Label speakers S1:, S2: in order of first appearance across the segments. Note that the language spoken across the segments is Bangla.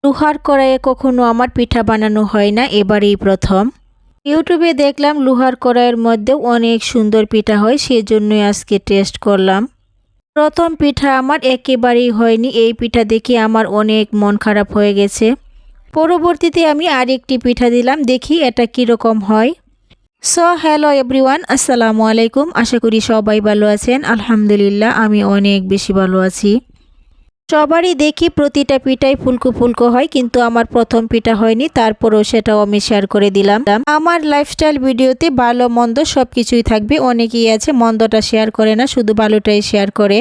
S1: লোহার কড়াইয়ে কখনো আমার পিঠা বানানো হয় না, এবারেই প্রথম। ইউটিউবে দেখলাম লোহার কড়াইয়ের মধ্যে অনেক সুন্দর পিঠা হয়, সেজন্যই আজকে টেস্ট করলাম। প্রথম পিঠা আমার একেবারেই হয়নি, এই পিঠা দেখে আমার অনেক মন খারাপ হয়ে গেছে। পরবর্তীতে আমি আরেকটি পিঠা দিলাম, দেখি এটা কীরকম হয়। হ্যালো এভরিওয়ান, আসসালামু আলাইকুম। আশা করি সবাই ভালো আছেন। আলহামদুলিল্লাহ আমি অনেক বেশি ভালো আছি। সবারই দেখি প্রতিটা পিঠাই ফুলকো ফুলকো হয়, কিন্তু আমার প্রথম পিঠা হয়নি, তারপরেও সেটাও আমি শেয়ার করে দিলাম। আমার লাইফস্টাইল ভিডিওতে ভালো মন্দ সব কিছুই থাকবে। অনেকেই আছে মন্দটা শেয়ার করে না, শুধু ভালোটাই শেয়ার করে।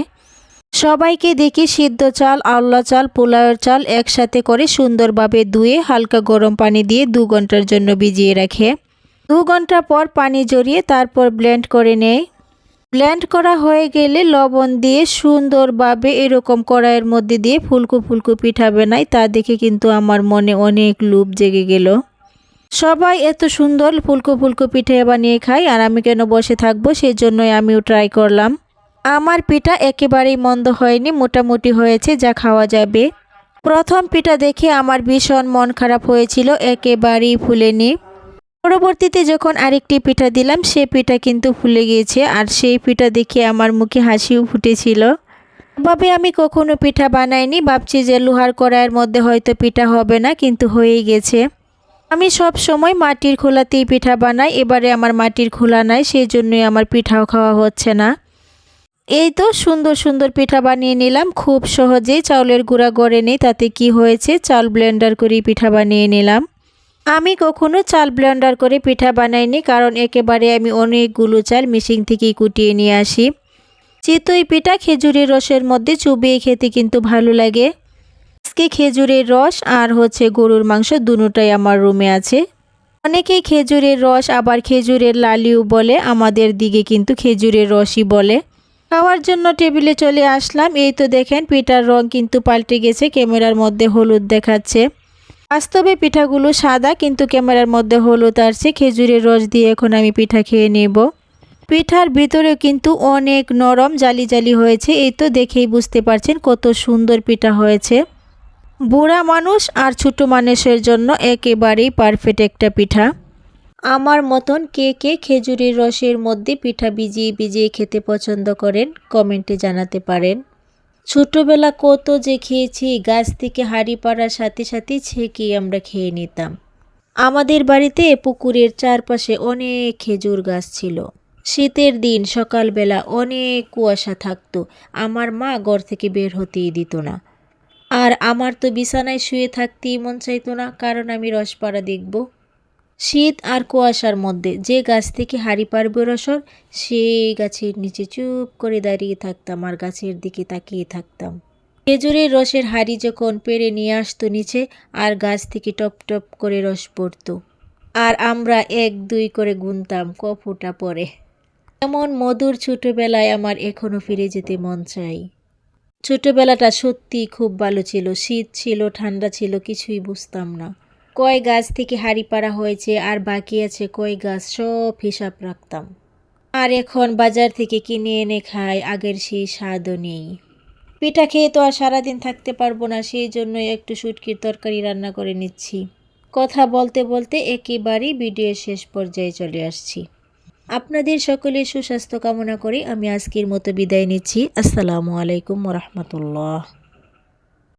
S1: সবাইকে দেখি সিদ্ধ চাল, আউলা চাল, পোলাওয়ের চাল একসাথে করে সুন্দরভাবে ধুয়ে হালকা গরম পানি দিয়ে 2 ঘন্টার জন্য ভিজিয়ে রাখে। 2 ঘন্টা পর পানি ঝরিয়ে তারপর ব্লেন্ড করে নেয়। ব্লেন্ড করা হয়ে গেলে লবণ দিয়ে সুন্দরভাবে এরকম কড়াইয়ের মধ্যে দিয়ে ফুলকো ফুলকো পিঠা বানাই। তা দেখে কিন্তু আমার মনে অনেক লোভ জেগে গেল। সবাই এত সুন্দর ফুলকো ফুলকো পিঠা বানিয়ে খায়, আর আমি কেন বসে থাকবো? সেজন্যই আমিও ট্রাই করলাম। আমার পিঠা একেবারেই মন্দ হয়নি, মোটামুটি হয়েছে, যা খাওয়া যাবে। প্রথম পিঠা দেখে আমার ভীষণ মন খারাপ হয়েছিল, একেবারেই ফুলেনি। পরবর্তীতে যখন আরেকটি পিঠা দিলাম, সে পিঠা কিন্তু ফুলে গিয়েছে, আর সেই পিঠা দেখে আমার মুখে হাসিও ফুটেছিল। এভাবে আমি কখনো পিঠা বানাইনি, ভাবছি যে লোহার কড়াইয়ের মধ্যে হয়তো পিঠা হবে না, কিন্তু হয়েই গেছে। আমি সব সময় মাটির খোলাতেই পিঠা বানাই, এবারে আমার মাটির খোলা নাই, সেই জন্যই আমার পিঠাও খাওয়া হচ্ছে না। এই তো সুন্দর সুন্দর পিঠা বানিয়ে নিলাম খুব সহজেই। চাউলের গুঁড়া গড়ে নেই, তাতে কি হয়েছে, চাল ব্লেন্ডার করে পিঠা বানিয়ে নিলাম। আমি কখনো চাল ব্লেন্ডার করে পিঠা বানাইনি, কারণ একেবারে আমি অনেকগুলো চাল মেশিন থেকেই কুটিয়ে নিয়ে আসি। চিতই পিঠা খেজুরের রসের মধ্যে চুবিয়ে খেতে কিন্তু ভালো লাগে। আজকে খেজুরের রস আর গরুর মাংস দুটোটাই আমার রুমে আছে। অনেকেই খেজুরের রস আবার খেজুরের লালিও বলে, আমাদের দিকে কিন্তু খেজুরের রসই বলে। খাওয়ার জন্য টেবিলে চলে আসলাম। এই তো দেখেন পিঠার রং কিন্তু পাল্টে গেছে, ক্যামেরার মধ্যে হলুদ দেখাচ্ছে। বাস্তবে পিঠাগুলো সাদা, কিন্তু ক্যামেরার মধ্যে হলুদ আসছে। খেজুরের রস দিয়ে এখন আমি পিঠা খেয়ে নেব। পিঠার ভিতরেও কিন্তু অনেক নরম জালি জালি হয়েছে, এই তো দেখেই বুঝতে পারছেন কত সুন্দর পিঠা হয়েছে। বুড়া মানুষ আর ছোট মানুষের জন্য একেবারেই পারফেক্ট একটা পিঠা। আমার মতন কে কে খেজুরের রসের মধ্যে পিঠা ভিজিয়ে ভিজিয়ে খেতে পছন্দ করেন কমেন্টে জানাতে পারেন। ছোটবেলা কত যে খেয়েছি, গাছ থেকে হাঁড়ি পাড়ার সাথে সাথে ছেঁকে আমরা খেয়ে নিতাম। আমাদের বাড়িতে পুকুরের চারপাশে অনেক খেজুর গাছ ছিল। শীতের দিন সকালবেলা অনেক কুয়াশা থাকতো, আমার মা ঘর থেকে বের হতেই দিত না। আর আমার তো বিছানায় শুয়ে থাকতেই মন চাইতো না, কারণ আমি রসপাড়া দেখব। শীত আর কুয়াশার মধ্যে যে গাছ থেকে হাঁড়ি পারবে রসর, সেই গাছের নিচে চুপ করে দাঁড়িয়ে থাকতাম আর গাছের দিকে তাকিয়ে থাকতাম। খেজুরের রসের হাঁড়ি যখন পেরে নিয়ে আসতো নিচে, আর গাছ থেকে টপ টপ করে রস পড়তো, আর আমরা 1 2 করে গুনতাম কফুটা পরে। এমন মধুর ছোটবেলায় আমার এখনও ফিরে যেতে মন চাই। ছোটবেলাটা সত্যি খুব ভালো ছিল। শীত ছিল, ঠান্ডা ছিল, কিছুই বুঝতাম না। কয় গাছ থেকে হাঁড়ি পাড়া হয়েছে আর বাকি আছে কয় গাছ, সব হিসাব রাখতাম। আর এখন বাজার থেকে কিনে এনে খাই, আগের সেই স্বাদও নেই। পিঠা খেয়ে তো আর সারাদিন থাকতে পারবো না, সেই জন্য একটু শুটকির তরকারি রান্না করে নিচ্ছি। কথা বলতে বলতে একেবারেই ভিডিওর শেষ পর্যায়ে চলে আসছি। আপনাদের সকলের সুস্বাস্থ্য কামনা করে আমি আজকের মতো বিদায় নিচ্ছি। আসসালামু আলাইকুম ওয়া রাহমাতুল্লাহ।